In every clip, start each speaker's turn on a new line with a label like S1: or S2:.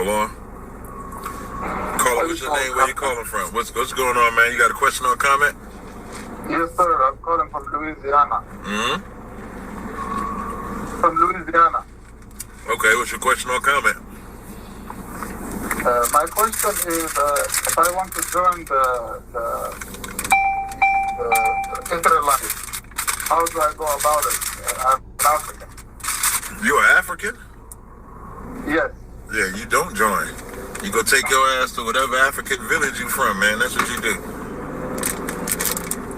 S1: Hold on. Caller, what's your name? Where you calling from? What's going on, man? You got a question or a comment?
S2: Yes, sir. I'm calling from Louisiana.
S1: Mm-hmm.
S2: From Louisiana.
S1: Okay, what's your question or comment?
S2: My question is, if I want to join the Israelites, how do I go about it? I'm an African.
S1: You're African?
S2: Yes.
S1: Yeah, you don't join. You go take your ass to whatever African village you from, man. That's what you do.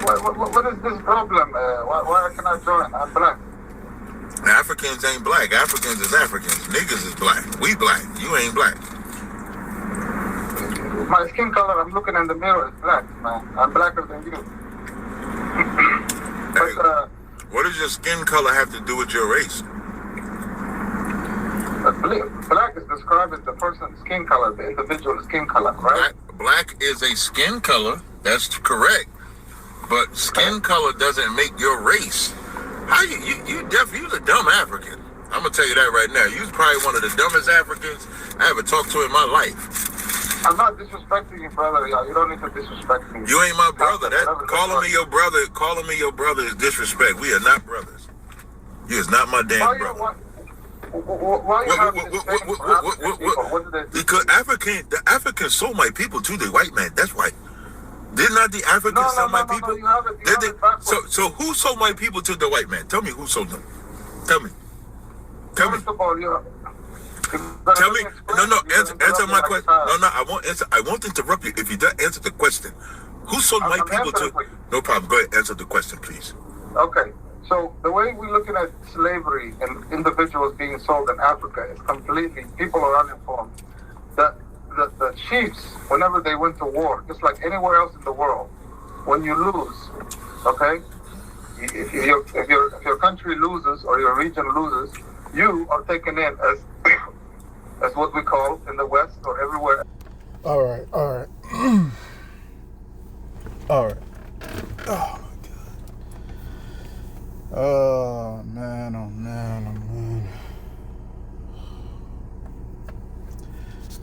S2: What is this problem? Why can I join? I'm black.
S1: Africans ain't black. Africans is Africans. Niggas is black. We black. You ain't black.
S2: My skin color, I'm looking in the mirror, is black, man. I'm blacker than you.
S1: Hey, what does your skin color have to do with your race?
S2: Black is described as the person's skin color, the individual skin color, right?
S1: Black is a skin color. That's correct. But skin color doesn't make your race. How you're a dumb African. I'm gonna tell you that right now. You're probably one of the dumbest Africans I ever talked to in my life.
S2: I'm not disrespecting you, brother. You don't need to disrespect me.
S1: You ain't my brother. Calling me your brother is disrespect. We are not brothers. You is not my damn brother.
S2: Why you have this thing for African people? What did they do?
S1: Because the Africans sold my people to the white man. That's right. Did not the Africans sell my people?
S2: You have it
S1: so who sold my people to the white man? Tell me who sold them. Tell me.
S2: First of all,
S1: tell me. No. Answer my question. No. I won't answer. I won't interrupt you if you don't answer the question. Who sold my people to? No problem. Go ahead. Answer the question, please.
S2: Okay. So the way we're looking at slavery and individuals being sold in Africa is completely, people are uninformed. The chiefs, whenever they went to war, just like anywhere else in the world, when you lose, okay, if your country loses or your region loses, you are taken in as what we call in the West or everywhere.
S3: All right. All right. Oh man.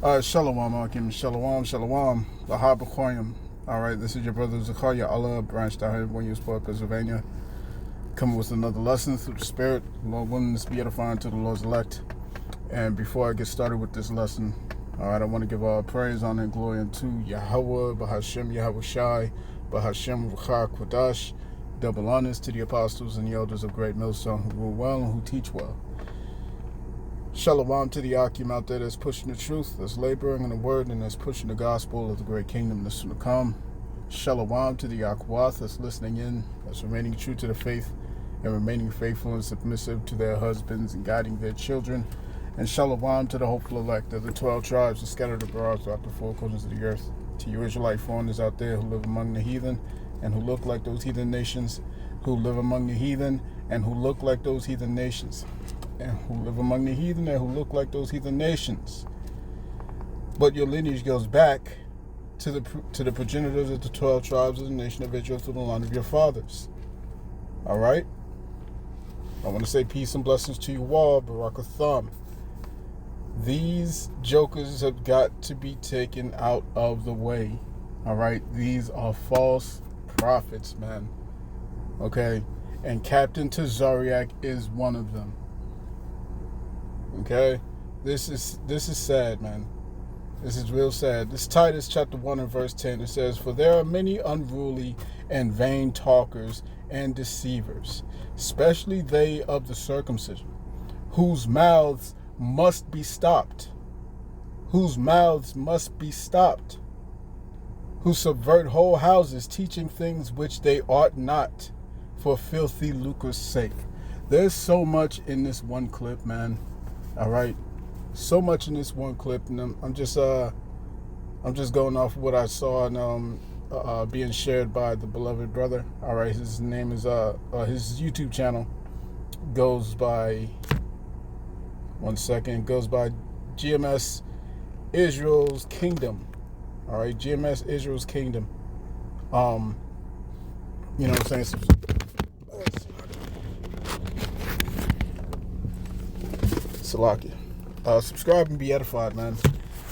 S3: All right, Shalom, Akim, Shalom, Bahabakoyim. All right, this is your brother Zakaria Allah, branched out here in Williamsport, Pennsylvania, coming with another lesson through the Spirit. Lord willing, this be edifying to the Lord's elect. And before I get started with this lesson, all right, I want to give all praise, honor, and glory unto Yahweh, Bahashem, Yahweh Shai, Bahashem, Ruchak, Kodash. Double honors to the apostles and the elders of Great Millstone who rule well and who teach well. Shalom to the Akim out there that's pushing the truth, that's laboring in the word, and that's pushing the gospel of the great kingdom that's soon to come. Shalom to the Akwath that's listening in, that's remaining true to the faith and remaining faithful and submissive to their husbands and guiding their children. And shalom to the hopeful elect of the 12 tribes that scattered abroad throughout the four corners of the earth. To you Israelite foreigners out there who live among the heathen and who look like those heathen nations, who live among the heathen and who look like those heathen nations, and who live among the heathen and who look like those heathen nations. But your lineage goes back to the progenitors of the 12 tribes of the nation of Israel through the line of your fathers. All right? I want to say peace and blessings to you all, Barakatham. These jokers have got to be taken out of the way. All right? These are false prophets, man. Okay? And Captain Tazaryach is one of them. Okay? This is sad, man. This is real sad. This Titus chapter 1 and verse 10, it says, "For there are many unruly and vain talkers and deceivers, especially they of the circumcision, whose mouths must be stopped. Whose mouths must be stopped. Who subvert whole houses, teaching things which they ought not, for filthy lucre's sake." There's so much in this one clip, man. All right, so much in this one clip, and I'm just going off what I saw and being shared by the beloved brother. All right, his name is his YouTube channel goes by GMS Israel's Kingdom. All right, GMS Israel's Kingdom. You know what I'm saying? Salakia. Subscribe and be edified, man.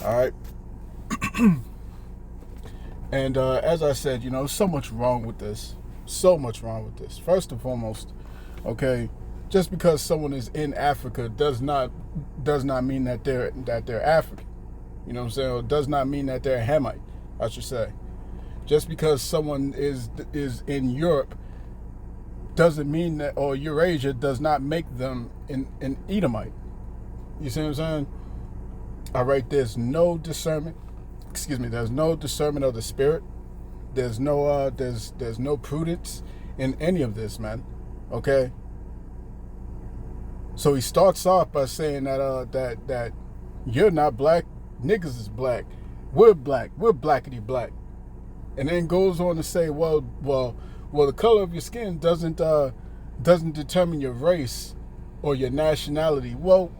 S3: All right. And as I said, so much wrong with this. So much wrong with this. First and foremost, okay, just because someone is in Africa does not mean that they're African. You know what I'm saying? Or does not mean that they're Hamite, I should say. Just because someone is in Europe doesn't mean that, or Eurasia does not make them an Edomite. You see what I'm saying? All right, there's no discernment. Excuse me. There's no discernment of the spirit. There's no there's no prudence in any of this, man. Okay. So he starts off by saying that you're not black, niggas is black, we're blackity black, and then goes on to say, well, the color of your skin doesn't determine your race or your nationality. Well,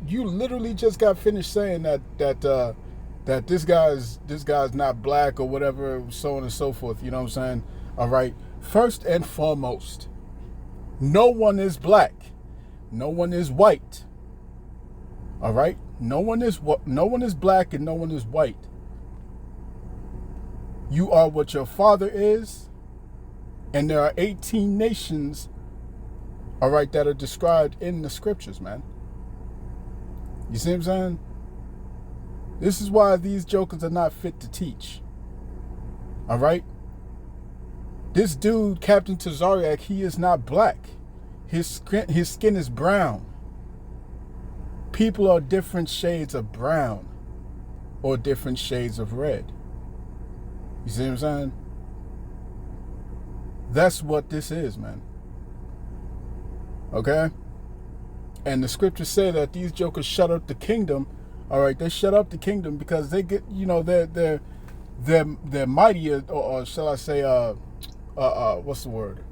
S3: you literally just got finished saying that this guy's not black or whatever, so on and so forth. You know what I'm saying? All right. First and foremost, no one is black. No one is white. All right? No one is black and no one is white. You are what your father is, and there are 18 nations, all right, that are described in the scriptures, man. You see what I'm saying? This is why these jokers are not fit to teach. All right? This dude, Captain Tazaryach, he is not black. His skin is brown. People are different shades of brown or different shades of red. You see what I'm saying? That's what this is, man. Okay? And the scriptures say that these jokers shut up the kingdom. All right, they shut up the kingdom because they get, they're mightier, or shall I say, what's the word?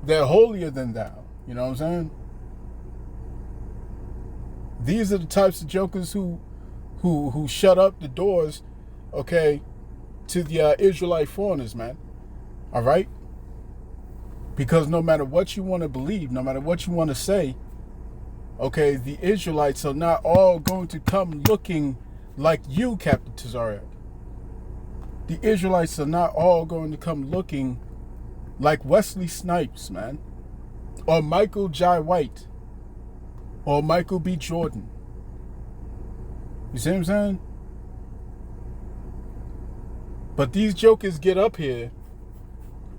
S3: They're holier than thou. You know what I'm saying? These are the types of jokers who shut up the doors, okay, to the Israelite foreigners, man. All right? Because no matter what you want to believe, no matter what you want to say, okay, the Israelites are not all going to come looking like you, Captain Tazaryach. The Israelites are not all going to come looking like Wesley Snipes, man, or Michael Jai White, or Michael B. Jordan. You see what I'm saying? But these jokers get up here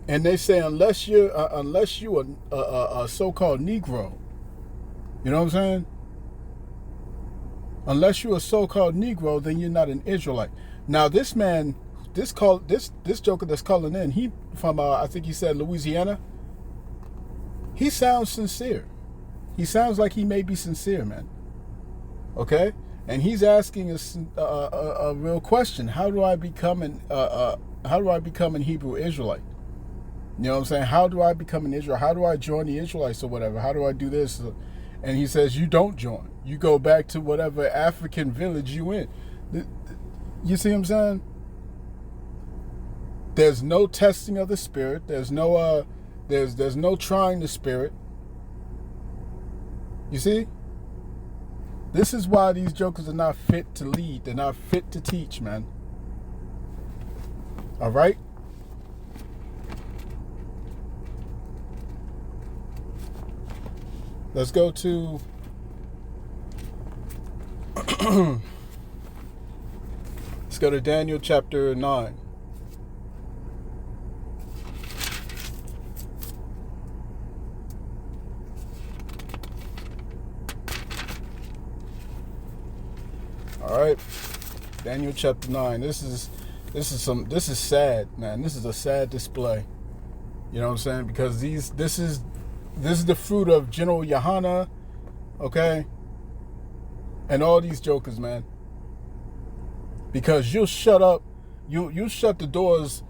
S3: and they say, unless you are a so-called Negro, you know what I'm saying? Unless you're a so-called Negro, then you're not an Israelite. Now, this man, this joker that's calling in, he from I think he said Louisiana. He sounds sincere. He sounds like he may be sincere, man. Okay, and he's asking us a real question: how do I become an Hebrew Israelite? You know what I'm saying? How do I become an Israelite? How do I join the Israelites or whatever? How do I do this? And he says, you don't join. You go back to whatever African village you in. You see what I'm saying? There's no testing of the spirit. There's no there's no trying the spirit. You see? This is why these jokers are not fit to lead. They're not fit to teach, man. All right? Let's go to let's go to Daniel chapter 9. All right, Daniel chapter 9. This is sad, man. This is a sad display. You know what I'm saying? Because this is the fruit of General Yohana, okay, and all these jokers, man. Because you'll shut the doors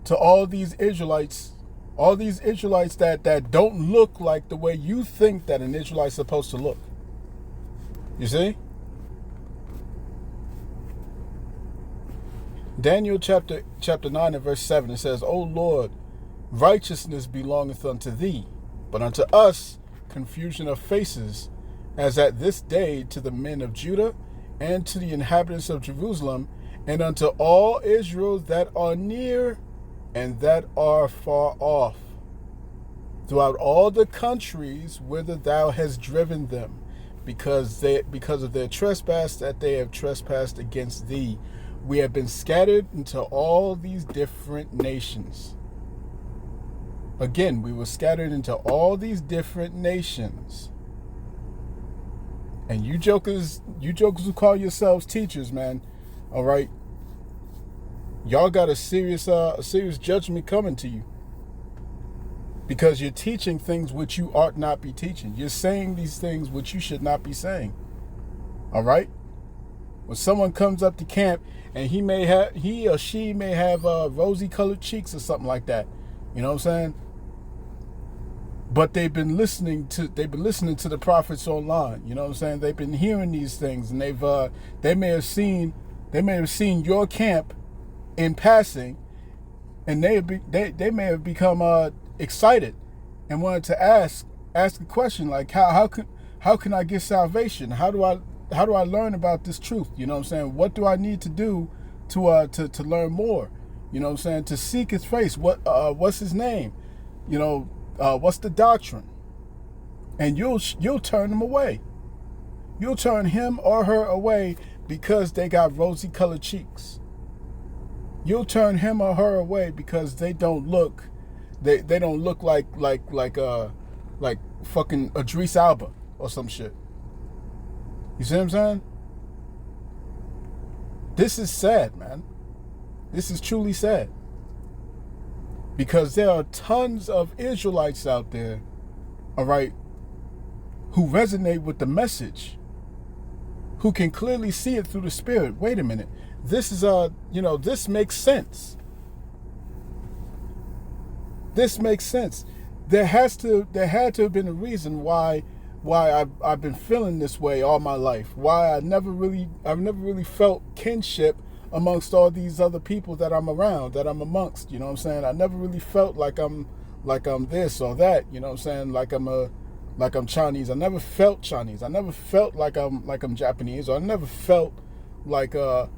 S3: to all these Israelites that don't look like the way you think that an Israelite's supposed to look. You see? Daniel chapter 9 and verse 7, it says, O Lord, righteousness belongeth unto thee, but unto us confusion of faces, as at this day to the men of Judah and to the inhabitants of Jerusalem, and unto all Israel that are near and that are far off, throughout all the countries whither thou hast driven them, because of their trespass that they have trespassed against thee. We have been scattered into all these different nations. Again, we were scattered into all these different nations. And you jokers who call yourselves teachers, man, all right, y'all got a serious judgment coming to you, because you're teaching things which you ought not be teaching. You're saying these things which you should not be saying. All right. When someone comes up to camp and he or she may have rosy colored cheeks or something like that, you know what I'm saying? But they've been listening to the prophets online. You know what I'm saying? They've been hearing these things, and they may have seen your camp in passing, and they may have become excited and wanted to ask a question like, how can I get salvation? How do I learn about this truth? You know what I'm saying? What do I need to do to learn more? You know what I'm saying? To seek his face. What's his name? You know, what's the doctrine? And you'll turn them away. You'll turn him or her away because they got rosy colored cheeks. You'll turn him or her away because they don't look like fucking Idris Elba or some shit. You see what I'm saying? This is sad, man. This is truly sad. Because there are tons of Israelites out there, all right, who resonate with the message, who can clearly see it through the spirit. Wait a minute. This is this makes sense. This makes sense. There had to have been a reason why I've been feeling this way all my life. Why I've never really felt kinship amongst all these other people that I'm around, that I'm amongst. You know what I'm saying? I never really felt like I'm this or that. You know what I'm saying? Like I'm Chinese. I never felt Chinese. I never felt like I'm Japanese, or I never felt like I'm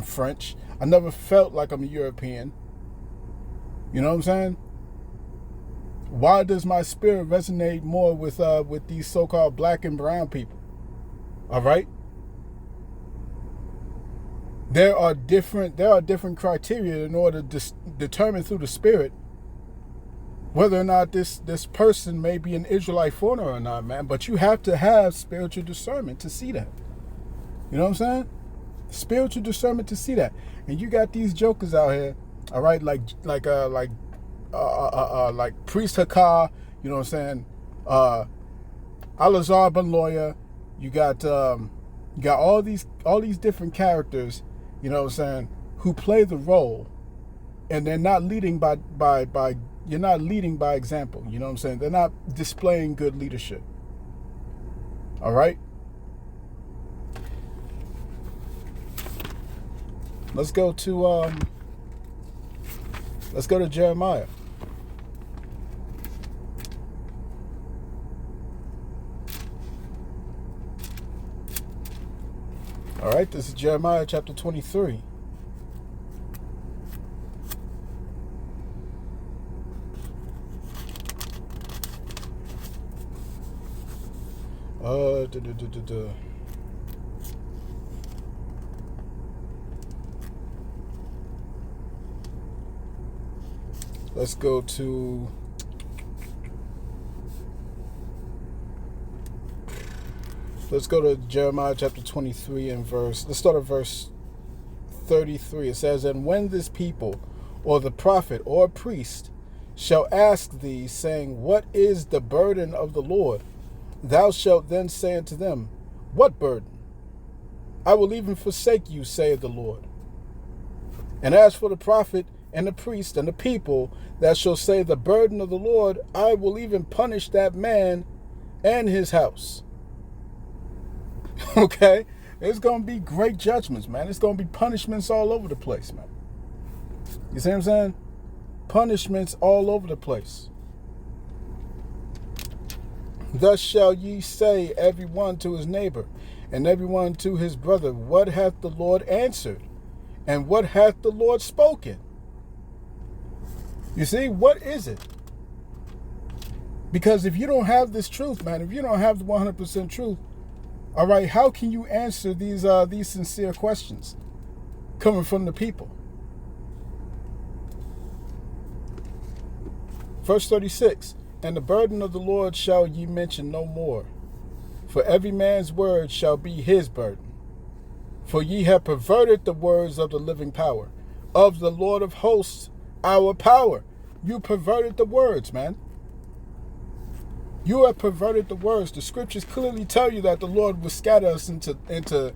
S3: French. I never felt like I'm a European. You know what I'm saying? Why does my spirit resonate more with these so-called black and brown people? All right? There are different criteria in order to determine through the spirit whether or not this person may be an Israelite foreigner or not, man. But you have to have spiritual discernment to see that. You know what I'm saying? Spiritual discernment to see that. And you got these jokers out here, all right, like Priest Hakar, you know what I'm saying? Alazar Ben Lawyer. You got all these different characters, you know what I'm saying, who play the role, and they're not leading by you're not leading by example. You know what I'm saying? They're not displaying good leadership. All right? Let's go to Jeremiah. All right, this is Jeremiah chapter 23. Let's go to Jeremiah chapter 23 and let's start at verse 33. It says, "And when this people, or the prophet, or priest, shall ask thee, saying, What is the burden of the Lord? Thou shalt then say unto them, What burden? I will even forsake you, saith the Lord. And as for the prophet and the priest and the people that shall say the burden of the Lord, I will even punish that man and his house." Okay? There's going to be great judgments, man. It's going to be punishments all over the place, man. You see what I'm saying? Punishments all over the place. "Thus shall ye say every one to his neighbor, and everyone to his brother, what hath the Lord answered? And what hath the Lord spoken? You see, what is it? Because if you don't have this truth, man, if you don't have the 100% truth, all right, how can you answer these sincere questions coming from the people? Verse 36, and the burden of the Lord shall ye mention no more, for every man's word shall be his burden. For ye have perverted the words of the living power, of the Lord of hosts, our power. You perverted the words, man. You have perverted the words. The scriptures clearly tell you that the Lord will scatter us into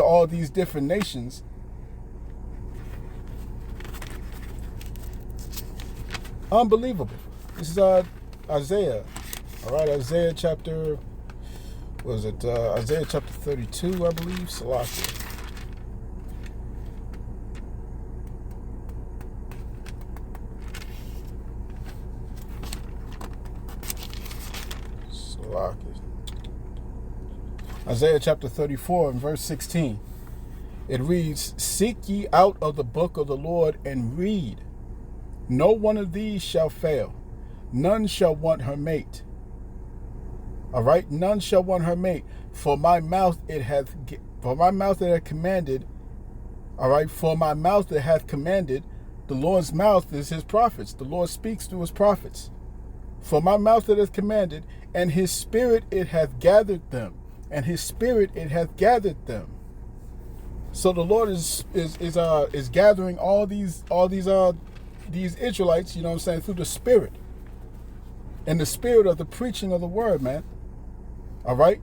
S3: all these different nations. Unbelievable. This is Isaiah. All right, Isaiah chapter, Isaiah chapter 32, I believe. Salakia. Isaiah chapter 34 and verse 16. It reads, seek ye out of the book of the Lord and read. No one of these shall fail. None shall want her mate. All right, none shall want her mate. For my mouth it hath commanded. All right, for my mouth it hath commanded. The Lord's mouth is his prophets. The Lord speaks through his prophets. For my mouth it hath commanded, and his spirit it hath gathered them. And his spirit it hath gathered them. So the Lord is gathering all these Israelites, you know what I'm saying, through the Spirit. And the spirit of the preaching of the word, man. All right?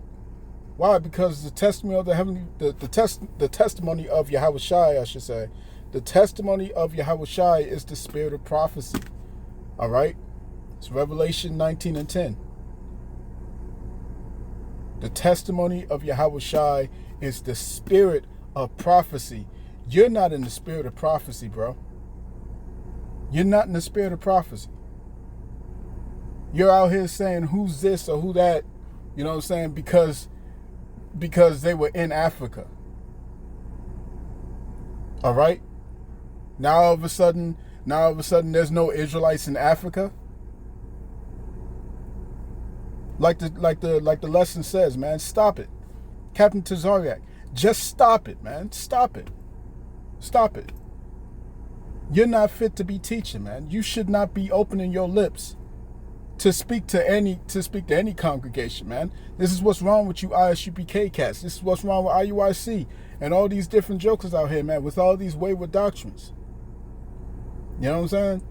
S3: Why? Because the testimony of the testimony of Yahushai, I should say. The testimony of Yahushai is the spirit of prophecy. All right? It's Revelation 19 and 10. The testimony of Yahushai is the spirit of prophecy. You're not in the spirit of prophecy, bro. You're not in the spirit of prophecy. You're out here saying who's this or who that, you know what I'm saying, because they were in Africa. All right? Now all of a sudden there's no Israelites in Africa. Like the lesson says, man, stop it. Captain Tazaryach, just stop it, man. Stop it. Stop it. You're not fit to be teaching, man. You should not be opening your lips to speak to any congregation, man. This is what's wrong with you ISUPK cats. This is what's wrong with IUIC and all these different jokers out here, man, with all these wayward doctrines. You know what I'm saying?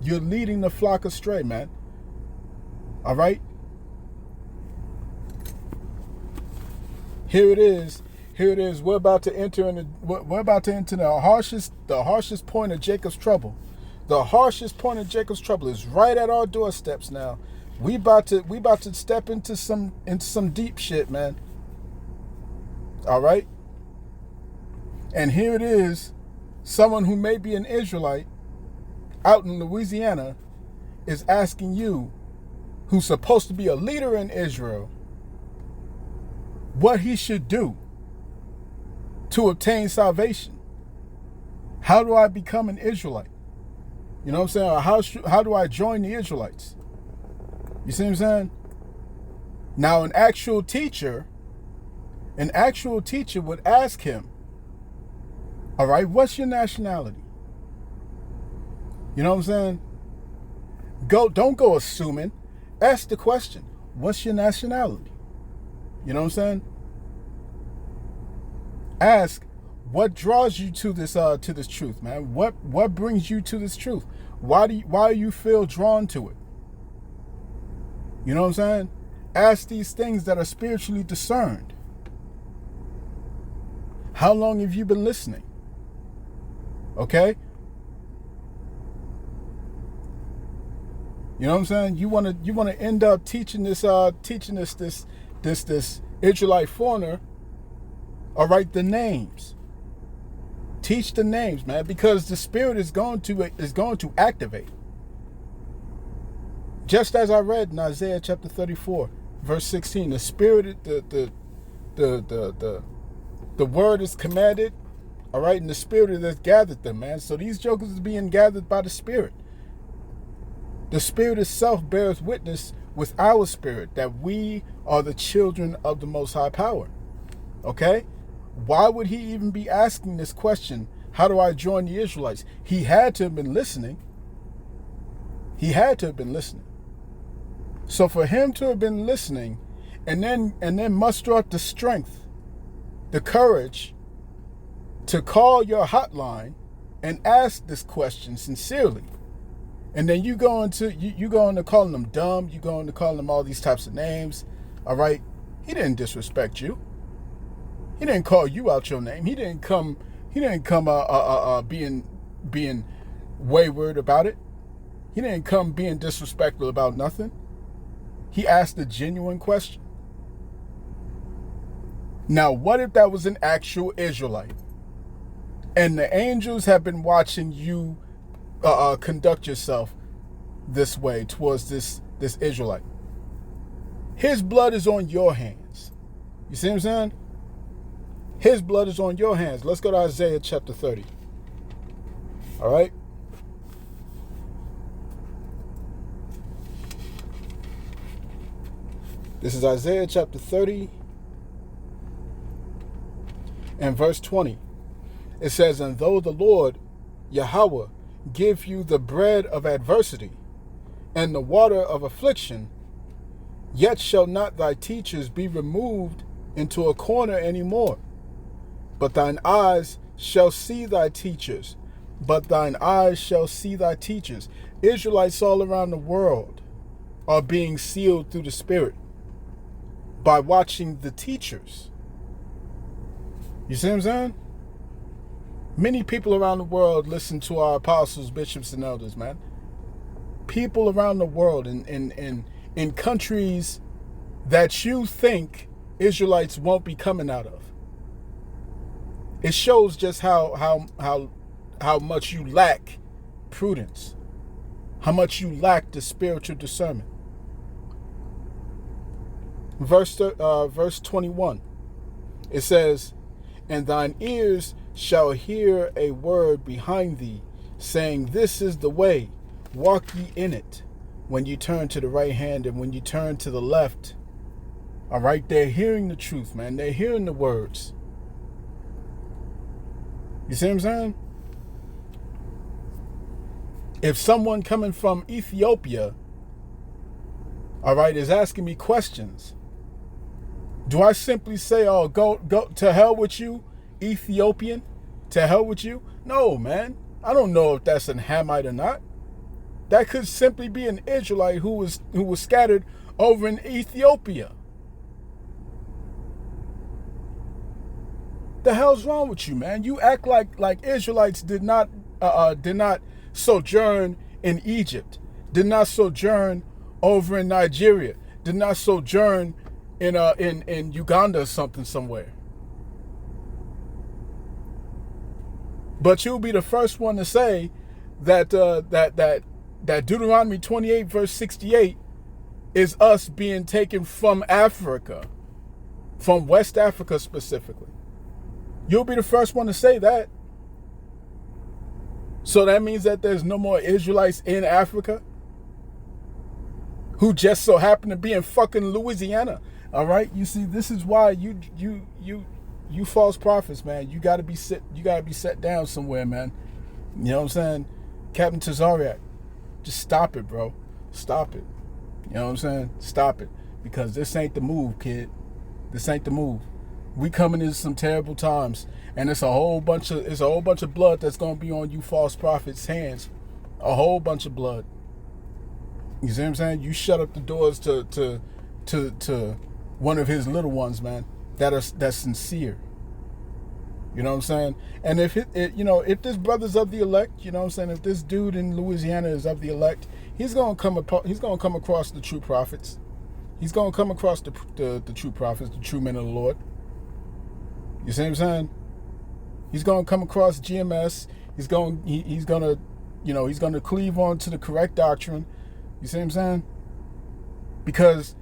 S3: You're leading the flock astray, man. All right? Here it is. We're about to enter the harshest point of Jacob's trouble. The harshest point of Jacob's trouble is right at our doorsteps now. We about to step into some deep shit, man. All right? And here it is, someone who may be an Israelite out in Louisiana is asking you, who's supposed to be a leader in Israel, what he should do to obtain salvation. How do I become an Israelite? You know what I'm saying? How do I join the Israelites? You see what I'm saying? Now, an actual teacher would ask him, all right, what's your nationality? You know what I'm saying? Don't go assuming. Ask the question, what's your nationality? You know what I'm saying? Ask, what draws you to this truth, man? What brings you to this truth? Why do you feel drawn to it? You know what I'm saying? Ask these things that are spiritually discerned. How long have you been listening? Okay? You know what I'm saying? You want to end up teaching this Israelite foreigner, all right, the names. Teach the names, man, because the spirit is going to activate. Just as I read in Isaiah chapter 34, verse 16, the spirit the word is commanded, all right, and the spirit has gathered them, man. So these jokers is being gathered by the spirit. The spirit itself bears witness with our spirit that we are the children of the Most High Power. Okay? Why would he even be asking this question? How do I join the Israelites? He had to have been listening. He had to have been listening. So for him to have been listening and then muster up the strength, the courage to call your hotline and ask this question sincerely, and then you go into calling them dumb, you go into calling them all these types of names, all right? He didn't disrespect you. He didn't call you out your name. He didn't come being wayward about it. He didn't come being disrespectful about nothing. He asked a genuine question. Now, what if that was an actual Israelite? And the angels have been watching you conduct yourself this way towards this Israelite. His blood is on your hands. You see what I'm saying? His blood is on your hands. Let's go to Isaiah chapter 30. All right? This is Isaiah chapter 30 and verse 20. It says, "And though the Lord, Yahweh, give you the bread of adversity and the water of affliction, yet shall not thy teachers be removed into a corner any more. But thine eyes shall see thy teachers. But thine eyes shall see thy teachers." Israelites all around the world are being sealed through the Spirit by watching the teachers. You see what I'm saying? Many people around the world listen to our apostles, bishops, and elders, man. People around the world in countries that you think Israelites won't be coming out of. It shows just how much you lack prudence, how much you lack the spiritual discernment. Verse 21, it says, "And thine ears shall hear a word behind thee, saying, This is the way, walk ye in it. When you turn to the right hand and when you turn to the left." All right, they're hearing the truth, man. They're hearing the words. You see what I'm saying? If someone coming from Ethiopia, all right, is asking me questions, do I simply say, "Oh, go to hell with you, Ethiopian, to hell with you"? No, man. I don't know if that's an Hamite or not. That could simply be an Israelite who was scattered over in Ethiopia. The hell's wrong with you, man? You act like Israelites did not sojourn in Egypt, did not sojourn over in Nigeria, did not sojourn in Uganda or something somewhere. But you'll be the first one to say that Deuteronomy 28 verse 68 is us being taken from Africa, from West Africa specifically. You'll be the first one to say that. So that means that there's no more Israelites in Africa who just so happen to be in fucking Louisiana. All right, you see, this is why you false prophets, man. You gotta be set down somewhere, man. You know what I'm saying? Captain Tazaryach, just stop it, bro. Stop it. You know what I'm saying? Stop it, because this ain't the move, kid. This ain't the move. We coming into some terrible times, and it's a whole bunch of blood that's gonna be on you false prophets' hands. A whole bunch of blood. You see what I'm saying? You shut up the doors to one of his little ones, man. That's sincere. You know what I'm saying? And if if this brother's of the elect, you know what I'm saying? If this dude in Louisiana is of the elect, he's gonna come across the true prophets. He's gonna come across the true prophets, the true men of the Lord. You see what I'm saying? He's gonna come across GMS. He's gonna cleave on to the correct doctrine. You see what I'm saying? Because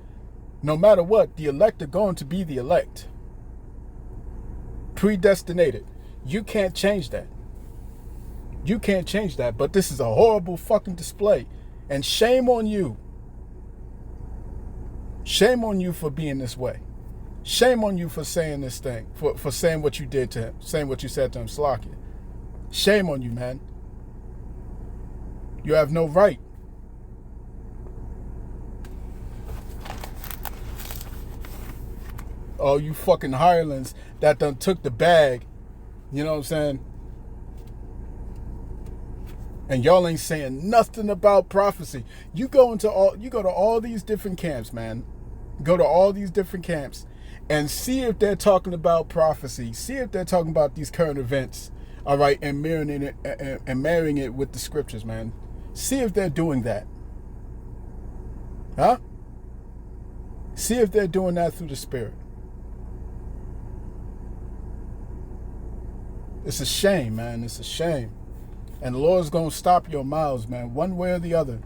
S3: no matter what, the elect are going to be the elect. Predestinated. You can't change that. You can't change that. But this is a horrible fucking display. And shame on you. Shame on you for being this way. Shame on you for saying this thing. For saying what you did to him. Saying what you said to him. Slakia. Shame on you, man. You have no right. Oh, you fucking hirelings that done took the bag. You know what I'm saying? And y'all ain't saying nothing about prophecy. You go to all these different camps, man. Go to all these different camps and see if they're talking about prophecy. See if they're talking about these current events. All right, and marrying it with the scriptures, man. See if they're doing that. Huh? See if they're doing that through the Spirit. It's a shame, man. It's a shame. And the Lord's going to stop your mouths, man, one way or the other.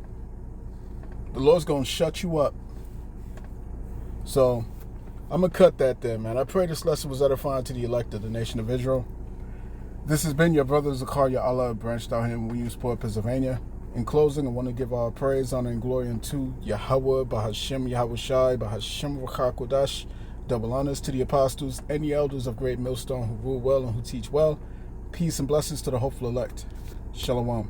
S3: The Lord's going to shut you up. So, I'm going to cut that there, man. I pray this lesson was edifying to the elect of the nation of Israel. This has been your brother Zakaria Allah, branched out here in Williamsport, Pennsylvania. In closing, I want to give our praise, honor, and glory unto Yahweh, Bahashem, Yahweh Shai, Bahashem, Kodash. Double honors to the apostles and the elders of Great Millstone who rule well and who teach well. Peace and blessings to the hopeful elect. Shalom.